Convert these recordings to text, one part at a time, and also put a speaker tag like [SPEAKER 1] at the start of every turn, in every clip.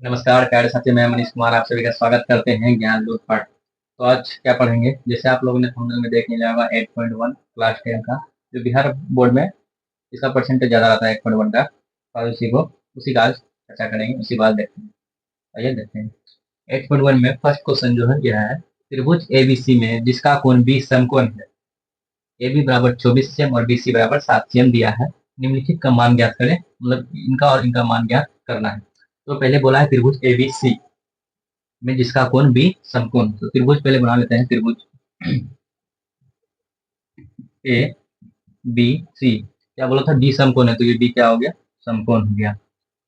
[SPEAKER 1] नमस्कार प्यारे साथी, मैं मनीष कुमार आप सभी का स्वागत करते हैं ज्ञान लूट पाठ। तो आज क्या पढ़ेंगे? जैसे आप लोगों ने थंबनेल में देख लिया होगा 8.1 क्लास 10 का, जो बिहार बोर्ड में इसका परसेंटेज ज्यादा रहता है 8.1 का। और उसी का आज चर्चा करेंगे, उसी बात देखते हैं। आइए देखते हैं। 8.1 में फर्स्ट क्वेश्चन जो है यह है, त्रिभुज एबीसी में जिसका कोण 20 समकोण है, ए बी बराबर 24 cm और बी सी बराबर 7 cm दिया है, निम्नलिखित का मान ज्ञात करें। मतलब इनका और इनका मान ज्ञात करना है। तो पहले बोला है त्रिभुज एबीसी में जिसका कोण बी समकोण। तो त्रिभुज पहले बना लेते हैं। त्रिभुज ए बी सी, क्या बोला था? बी समकोण है, तो ये बी क्या हो गया? समकोण हो गया।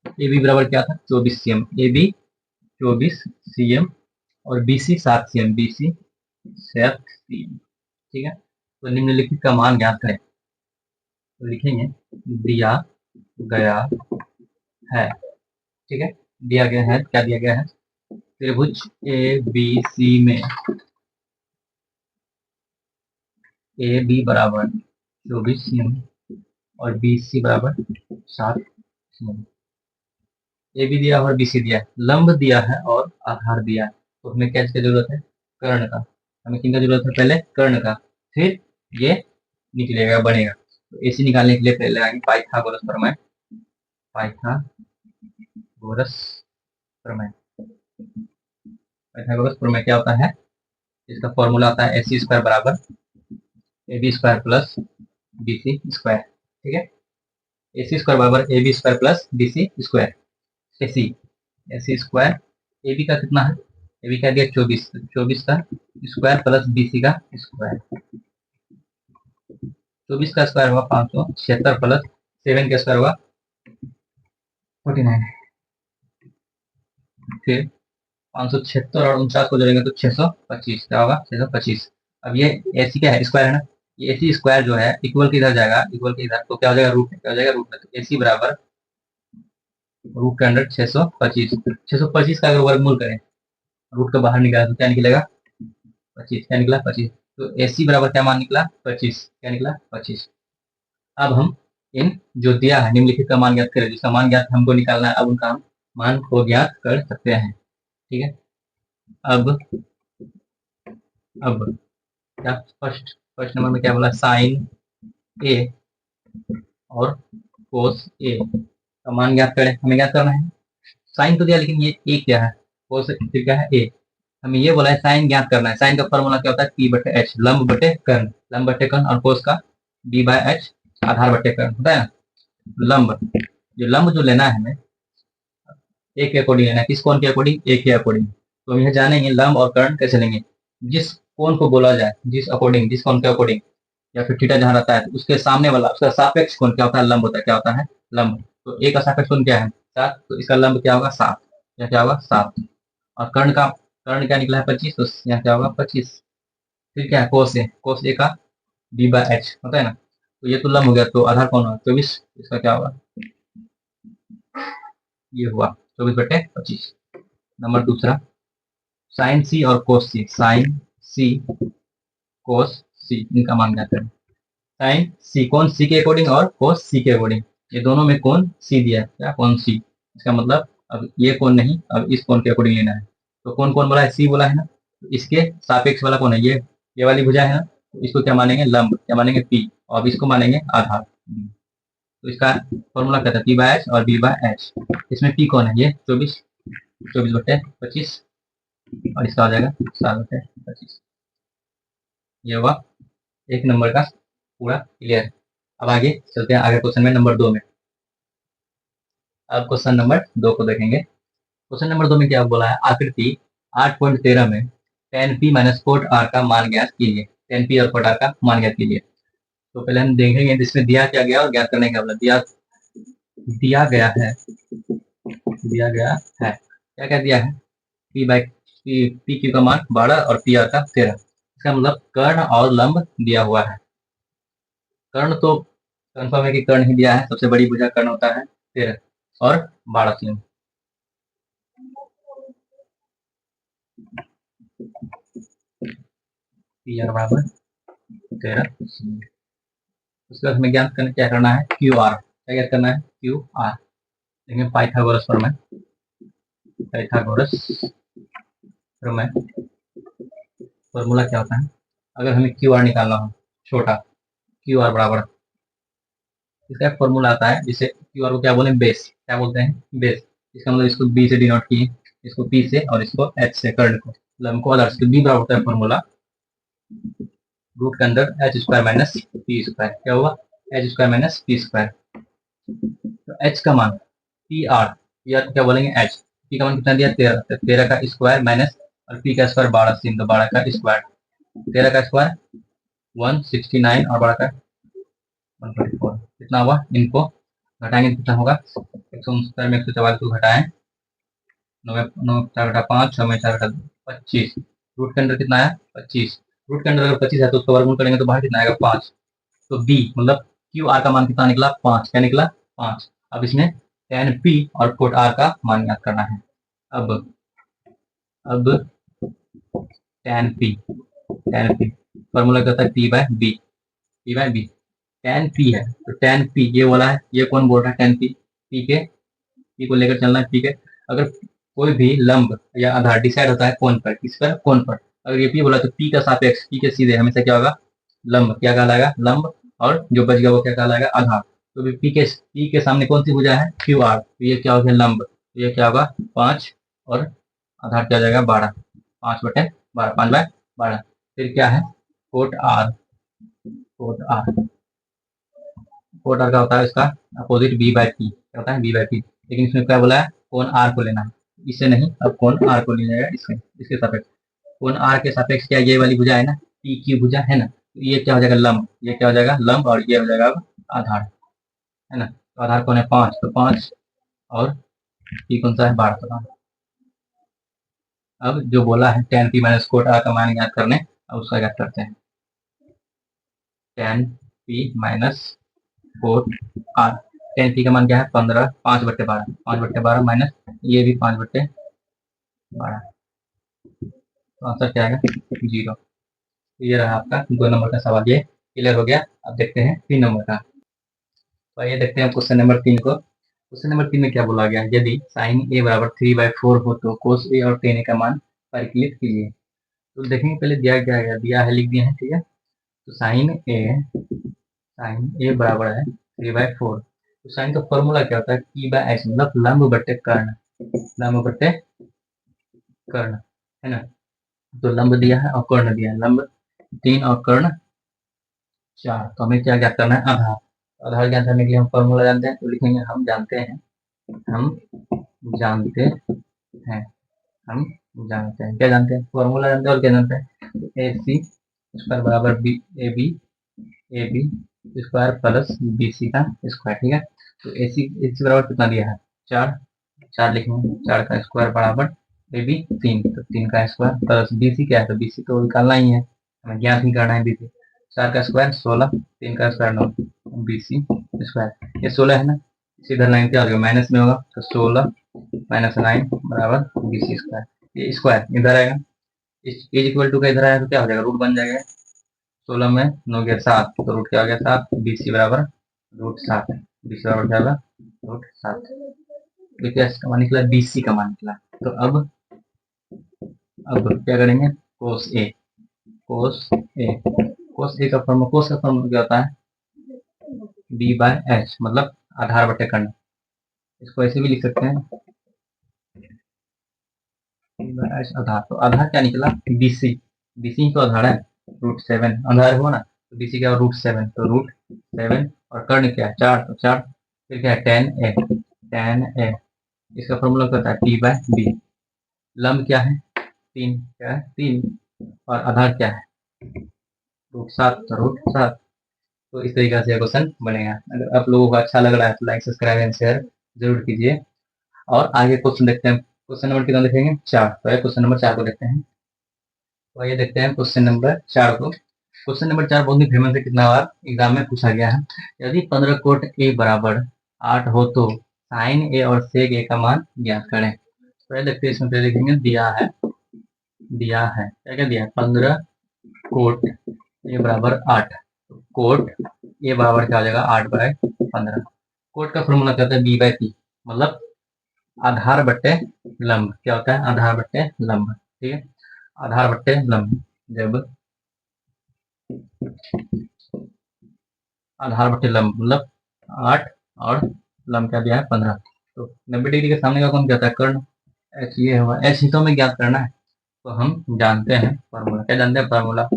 [SPEAKER 1] ए बी बराबर क्या था? 24 cm। ए बी 24 cm और B C 7 cm। B C 7 cm। ठीक है। तो निम्नलिखित का मान ज्ञात करें। तो लिखेंगे दिया गया है। ठीक है। दिया गया है, क्या दिया गया है? त्रिभुज ए बी सी में ए बी बराबर 24 cm और बी सी बराबर 7 cm। ए बी दिया और बी सी दिया है, लंब दिया है और आधार दिया है। तो हमें क्या इसकी जरूरत है? कर्ण का। हमें किनका जरूरत है? पहले कर्ण का, फिर ये निकलेगा, बनेगा। तो एसी निकालने के लिए पहले आएंगे पाइथागोरस प्रमेय। पाइथागोरस प्रमेय। पाइथागोरस प्रमेय क्या होता है? इसका फॉर्मूला आता है AC स्क्वायर बराबर A B square plus B C square. ठीक है। AC स्क्वायर बराबर A B square plus B C square. AC AC square, A B का कितना है? ए बी का दिया 24, 24 का स्क्वायर प्लस बी सी का स्क्वायर। 24 का स्क्वायर हुआ 576 प्लस 7 का स्क्वायर हुआ 49। फिर 576 और 49 को जोड़ेंगे तो 625 क्या होगा? 625। अब ये एसी क्या है? स्क्वायर है ना। ये एसी स्क्वायर जो है इक्वल के इधर जाएगा, इक्वल के इधर, तो क्या हो जाएगा? रूट में। क्या हो जाएगा? रूट में। तो एसी बराबर रूट के अंदर 625। 625 का अगर वर्गमूल करें, रूट का बाहर निकाला तो क्या निकलेगा? 25। क्या निकला? 25। तो AC बराबर क्या मान निकला? 25। क्या निकला? 25। अब हम इन जो दिया है निम्नलिखित का मान ज्ञात करें। जिसका मान ज्ञात हमको निकालना है, अब उनका हम मान को ज्ञात कर सकते हैं। ठीक है। अब अब क्या फर्स्ट फर्स्ट नंबर में क्या बोला? साइन ए और कोस ए का मान ज्ञात करें। हमें ज्ञात करना है। साइन तो दिया, लेकिन ये ए क्या है? कोस फिर क्या है? ए। हमें ये बोला है साइन ज्ञात करना है। साइन का फॉर्मूला क्या होता है? पी बटे एच, लंब बटे कर्ण। लंब बटे कर्ण, और कोस का डी बाय एच, आधार बटे कर्ण होता है ना। लंब, लंब जो लेना है हमें, एक के अकॉर्डिंग लेना है। किस कोण के अकॉर्डिंग? एक के अकॉर्डिंग। तो हम यह जानेंगे लंब और कर्ण कैसे लेंगे। जिस कोण को बोला जाए, जिस अकॉर्डिंग, जिस कोण के अकॉर्डिंग, या फिर थीटा जहां रहता है, तो उसके सामने वाला, उसका सापेक्ष कोण क्या होता है? लंब होता है। क्या होता है? लंब। तो ए का सापेक्ष कोण क्या है? 7। तो इसका लंब क्या होगा? 7। या क्या होगा? 7। और कर्ण क्या निकला है? 25। तो यहाँ क्या होगा? 25। फिर क्या है? कोस ए। कोस ए का डी बाय एच होता है ना। तो ये तो लंब हो गया, तो आधार कौन होगा? 24। इसका क्या होगा? ये हुआ 24/25। नंबर दूसरा, साइन सी और कोस सी। साइन सी, कोस सी, इनका मान ज्ञात करें। साइन सी कोण सी के अकॉर्डिंग और कोस सी के अकॉर्डिंग, ये दोनों में कोण सी दिया है। क्या? कोण सी। इसका मतलब अब ये कोण नहीं, अब इस कोण के अकॉर्डिंग लेना है। तो कौन कौन बोला है? सी बोला है ना। तो इसके सापेक्ष वाला कौन है? ये वाली भुजा है ना। तो इसको क्या मानेंगे? लंब। क्या मानेंगे? पी। और अब इसको मानेंगे आधार। तो इसका फॉर्मूला क्या था? पी बाय एच और बी बाय एच। इसमें पी कौन है? ये 24। 24/25। और इसका आ जाएगा 7/25। ये हुआ एक नंबर का पूरा क्लियर। अब आगे चलते हैं, आगे क्वेश्चन में नंबर 2 में। अब क्वेश्चन नंबर 2 को देखेंगे। क्वेश्चन नंबर 2 में क्या बोला है? आकृति 8.13 में tan p minus cot r का मान ज्ञात कीजिए। tan p और कोट r का मान ज्ञात कीजिए। तो पहले हम देखेंगे जिसमें दिया क्या गया और ज्ञात करने का बोला। दिया दिया गया है, दिया गया है, क्या क्या दिया है? p बाई पी क्यू का मान 12 और पी आर का 13। इसका मतलब कर्ण और लंब दिया हुआ है। कर्ण तो कंफर्म है कि कर्ण ही दिया है, सबसे बड़ी भुजा कर्ण होता है 13 और 12 पी आर बराबर 13। उसके बाद हमें ज्ञात करना, क्या करना है? Q R. क्या ज्ञात करना है? Q R. देखेंगे पाइथागोरस प्रमेय। पाइथागोरस प्रमेय। फॉर्मूला क्या होता है, अगर हमें क्यू आर निकालना हो, छोटा क्यू आर बराबर, इसका एक फॉर्मूला आता है जिसे क्यू आर को क्या बोले, बेस, क्या बोलते हैं, बेस। इसका मतलब इसको बी से डिनोट किए, इसको पी से और इसको एच से, कर्ण को, लंब को आधार से। बी बराबर होता है फॉर्मूला रूट के अंदर H square minus P square, क्या हुआ, H square minus P square. तो एच का मान पी आर, पी आर को क्या बोलेंगे एच, पी का मान कितना दिया 13, तो 13 का स्क्वायर माइनस और पी का स्क्वायर 12, 3 तो 12 का स्क्वायर, 13 का स्क्वायर 169 और 12 का 144, कितना हुआ, इनको घटाएंगे तो कितना होगा, 169 में 144 को घटाएं, 9 9 4 घटा 5, 6 में 4 घटा 25, रूट के अंदर कितना आया 25, रूट के अंदर अगर 25 है तो उसका वर्गमूल करेंगे तो बाहर कितना आएगा 5। तो बी मतलब क्यू आर का मान कितना निकला 5, क्या निकला 5। अब इसमें tan पी और कोट आर का मान याद करना है। अब tan पी फॉर्मूला क्या होता है P by B, P by B. tan P है तो tan पी ये वाला है, ये कौन बोल रहा है tan पी, पी को लेकर चलना है, ठीक है। अगर कोई भी लंब या आधार डिसाइड होता है कोण पर, किस पर, कोण पर, अगर ये पी बोला तो पी का सापेक्ष पी के सीधे हमेशा क्या होगा, लंब, क्या कहलाएगा लंब, और जो बच गया वो क्या कहलाएगा आधार। तो पी के सामने कौन सी भुजा है क्यू आर, तो ये क्या हो गया लंब, तो ये क्या होगा 5 और आधार क्या हो जाएगा 12, 5/12, 5/12। फिर क्या है कोट आर, कोट आर का होता है इसका अपोजिट बी बाय पी, क्या होता है बी बाय पी। लेकिन इसमें क्या बोला है कोण आर को लेना है, इससे नहीं, अब कोण आर को ले जाएगा इसके सापेक्ष। कोण आर के सापेक्ष क्या ये वाली भुजा है ना, पी की भुजा है ना, तो ये क्या हो जाएगा लंब, ये क्या हो जाएगा लंब, और ये हो जाएगा अब आधार, है ना। तो आधार कौन है 5, तो 5 और पी कौन सा है 12, तो 12। अब जो बोला है tan P minus cot R का मान याद करने, अब उसका याद करते हैं। tan P minus cot R, tan P का मान क्या है 15, 5/12, 5/12 माइनस ये भी 5/12, तो आंसर क्या आएगा 0। ये रहा आपका 2 नंबर का सवाल, ये क्लियर हो गया। अब देखते हैं 3 नंबर का। तो आइए देखते हैं क्वेश्चन नंबर 3 को। क्वेश्चन नंबर 3 में क्या बोला गया, यदि साइन ए बराबर 3/4 हो तो कोस ए और टेन ए का मान परिकलित कीजिए। तो देखेंगे पहले दिया क्या गया, दिया है लिख दिए हैं, ठीक है। तो साइन ए बराबर है 3/4, तो साइन का फॉर्मूला क्या होता है पी बाय एच, मतलब लंब बट्टे कर्ण, लंब बट्टे कर्ण, है ना। तो लंब दिया है और कर्ण दिया है, लंब 3 और कर्ण 4, तो हमें क्या ज्ञात करना है आधार। आधार ज्ञात करने के लिए हम फॉर्मूला जानते हैं, तो लिखेंगे हम जानते हैं, हम जानते हैं, हम जानते हैं, क्या जानते हैं फॉर्मूला जानते हैं और क्या जानते हैं, ए सी स्क्वायर बराबर B A B square plus B C का स्क्वायर, ठीक है। तो ए सी बराबर कितना दिया है 4, 4 लिखेंगे, 4 का स्क्वायर बराबर ए बी 3, तो 3 का स्क्वायर प्लस बी सी क्या है, तो बी सी तो निकालना ही है, हमें ज्ञात ही करना है बी सी। 4 का स्क्वायर 16, 3 का स्क्वायर 9, बी सी स्क्वायर, ये 16 है ना, सीधा लाइन क्या होगा माइनस में होगा, तो 16 माइनस 9 बराबर बी सी स्क्वायर। ये स्क्वायर इधर आएगा, इज इक्वल टू का इधर आया तो क्या हो जाएगा रूट बन जाएगा, 16 में 9 गया 7, तो रूट क्या हो गया 7, बी सी बराबर √7, बी सी बराबर क्या होगा √7। देखिए इसका मान निकला, बी सी का मान निकला। तो अब क्या करेंगे कोस ए, कोस ए का फॉर्मूला क्या होता है बी बाय एच, मतलब आधार बटे कर्ण, इसको ऐसे भी लिख सकते हैं बी बाय एच आधार। तो आधार क्या निकला बीसी, बीसी तो आधार है √7, आधार हुआ ना, तो बीसी क्या √7, तो √7 और कर्ण क्या है 4, तो 4, फिर क्या है tan ए, इसका फॉर्मूला क्या होता है पी बाय बी। लंब क्या है 3, क्या है 3, और आधार क्या है √7, तो √7। तो इस तरीके से क्वेश्चन बनेगा। अगर आप लोगों को अच्छा लग रहा है तो लाइक सब्सक्राइब एंड शेयर जरूर कीजिए। और आगे क्वेश्चन देखते हैं, क्वेश्चन नंबर कितना देखेंगे 4, तो क्वेश्चन नंबर 4 को देखते हैं। तो आइए देखते हैं क्वेश्चन नंबर 4 को। क्वेश्चन नंबर 4 बहुत ही फेमस है, कितना बार एग्जाम में पूछा गया है। यदि 15 कोट ए बराबर 8 हो तो साइन ए और सेक ए का मान ज्ञात करें। तो ये देखते हैं, इसमें देखेंगे दिया है क्या क्या दिया है 15 कोट ए बराबर 8, कोट ए बराबर क्या हो जाएगा 8/15। कोट का फॉर्मूला क्या होता है बी बाय पी, मतलब आधार बट्टे लंब क्या होता है? आधार बट्टे लंब, ठीक है। आधार बट्टे लंब, जब आधार बट्टे लंब मतलब 8 और लंब क्या दिया है? 15। तो 90 डिग्री के सामने का कौन क्या होता है? कर्ण। एच ये हुआ, एच ही तो हमें ज्ञात करना है। तो हम जानते हैं फार्मूला, क्या जानते हैं? फार्मूला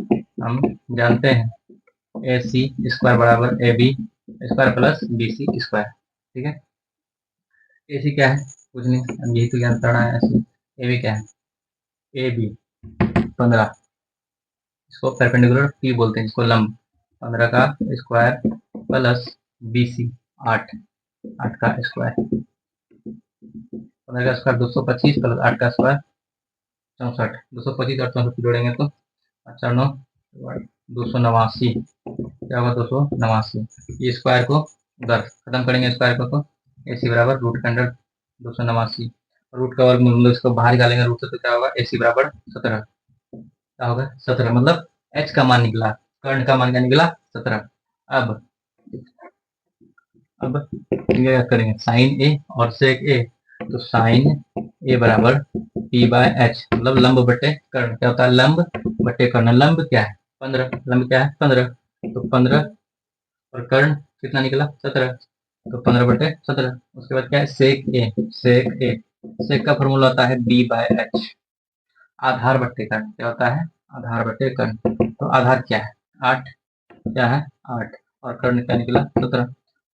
[SPEAKER 1] हम जानते हैं, ए सी स्क्वायर बराबर A B square plus B C square, ठीक है। ए सी क्या है? कुछ नहीं, हम यही तो ज्ञात करना है। ऐसे ए बी क्या है? ए बी 15, इसको परपेंडिकुलर पी बोलते हैं, इसको लंब। 15 का स्क्वायर प्लस बी सी 8, 8 का स्क्वायर। 15 का स्क्वायर 225 प्लस 8 का स्क्वायर 64। 225 और 64 जोड़ेंगे तो 4 9 289, क्या होगा? 289। ये स्क्वायर को उधर खत्म करेंगे स्क्वायर को, तो ए सी बराबर रूट के अंडर 289, रूट का वर्ग मतलब इसको बाहर निकालेंगे रूट से, तो क्या होगा? ए सी बराबर 17, क्या होगा? 17 मतलब एच का मान निकला, कर्ण का मान क्या निकला? 17। अब अब क्या करेंगे? साइन ए और सेक ए, तो साइन ए बराबर पी बाय एच मतलब लंब बटे कर्ण, क्या होता है? लंब बटे कर्ण। लंब क्या है? 15, लंब क्या है? 15, तो 15 और कर्ण कितना निकला? 17, तो 15 बटे 17। उसके बाद क्या है? सेक ए, सेक ए, सेक का फॉर्मूला होता है बी बाय एच। आधार बट्टे कर्ण क्या होता है? आधार बट्टे कर्ण। तो आधार क्या है? 8, क्या है? 8, और कर्ण क्या निकला? 17।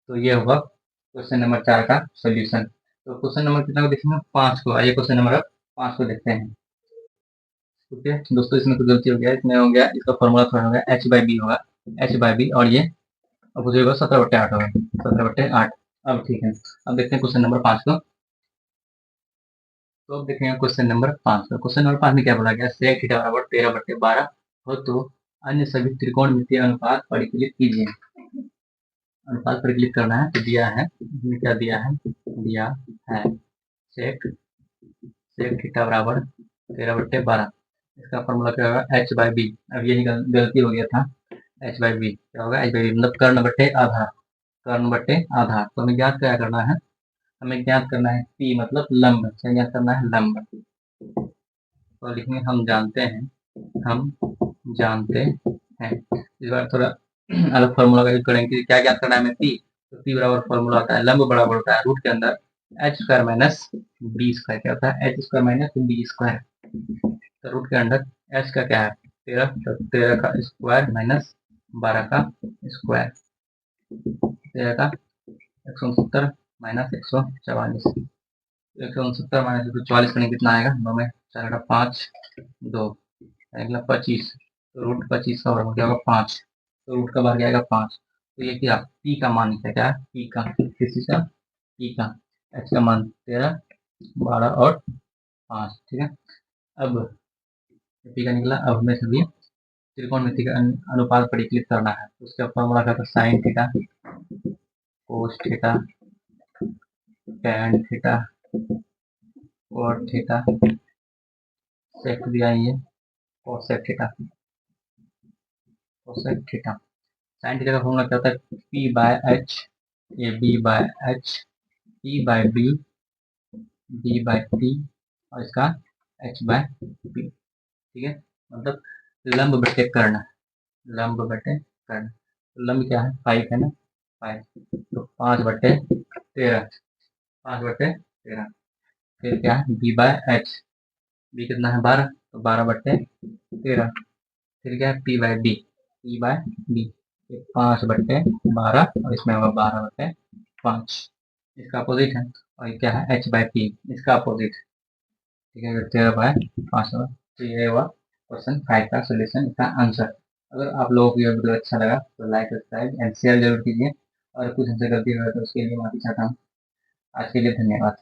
[SPEAKER 1] तो ये हुआ क्वेश्चन नंबर 4 का सोल्यूशन। तो क्वेश्चन नंबर कितना को देखेंगे? 5 को। आइए क्वेश्चन नंबर 5 को देखते हैं। ठीक है दोस्तों, इसमें कुछ गलती हो गया, इसमें हो गया इसका फॉर्मूला थोड़ा हो गया, एच बाई बी होगा, एच बाई बी, और ये अब हो 17/8 होगा, 17/8। अब ठीक है, अब देखते हैं क्वेश्चन नंबर 5 को। तो अब देखेंगे क्वेश्चन नंबर 5 का। क्वेश्चन नंबर 5 में क्या बोला गया? सेक थीटा बराबर 13/12 हो तो अन्य सभी त्रिकोणमितीय अनुपात परिकलित कीजिए। अनुपात परिकलित करना है, तो दिया है, इसमें क्या दिया है? दिया है सेक सेक थीटा बराबर 13/12, इसका फॉर्मूला क्या होगा? H by B. अब यही गलती हो गया था, एच बाई बी क्या होगा? एच बाई बी मतलब कर्ण बटे आधार, कर्ण बटे आधार। तो हमें ज्ञात क्या करना है? हमें ज्ञात करना है पी मतलब लंब, क्या ज्ञात करना है? लंब। तो लिखेंगे हम जानते हैं, हम जानते हैं। इस बार थोड़ा अलग फॉर्मूला का यूज करेंगे, क्या ज्ञात करना है हमें? पी। तो पी बराबर फॉर्मूला होता है, लंब बराबर होता है रूट के अंदर H square minus B square, क्या होता है? H square minus B square. तो रूट के अंडर एच का क्या है? 13, तो 13 का स्क्वायर माइनस 12 का स्क्वायर, 13 का 169 माइनस 144, 169 माइनस 144 करेंगे कितना आएगा? 9 में 4 5 2 अगला 25, तो रूट 25 का वर्ग क्या होगा? 5, तो रूट का बाहर क्या आएगा? 5। तो ये क्या? पी का मान निकला, क्या? पी का, किसी का? पी का। एच का मान 13 12 और 5, ठीक है। अब पी का निकला, अब हमें सभी त्रिकोणमिति का अनुपात परिकलित करना है। उसका फॉर्मूला क्या था? Sine theta cos theta tan theta cot theta sec दिया, ये cosec theta, cosec theta. Sine theta का फॉर्मूला क्या होता है? P by H, A B by H, P by B, B by T, और इसका एच बाय पी, ठीक है। मतलब लंब बटे कर्ण, लंब बटे कर्ण। तो लंब क्या है? 5 है ना, 5, तो 5/13, 5/13। फिर क्या है? बी बाय एच, बी कितना है? 12, तो 12/13। फिर क्या है? P by B, P by B 5/12, और इसमें होगा 12/5, इसका अपोजिट है। और ये क्या है? एच बाय पी, इसका अपोजिट, ठीक है। 13/5 होगा। तो ये हुआ क्वेश्चन 5 का सोल्यूशन, इसका आंसर। अगर आप लोगों को ये वीडियो अच्छा लगा तो लाइक सब्सक्राइब एंड शेयर जरूर कीजिए, और कुछ हमसे गलती हुआ तो उसके लिए माफी चाहता हूँ। आज के लिए धन्यवाद।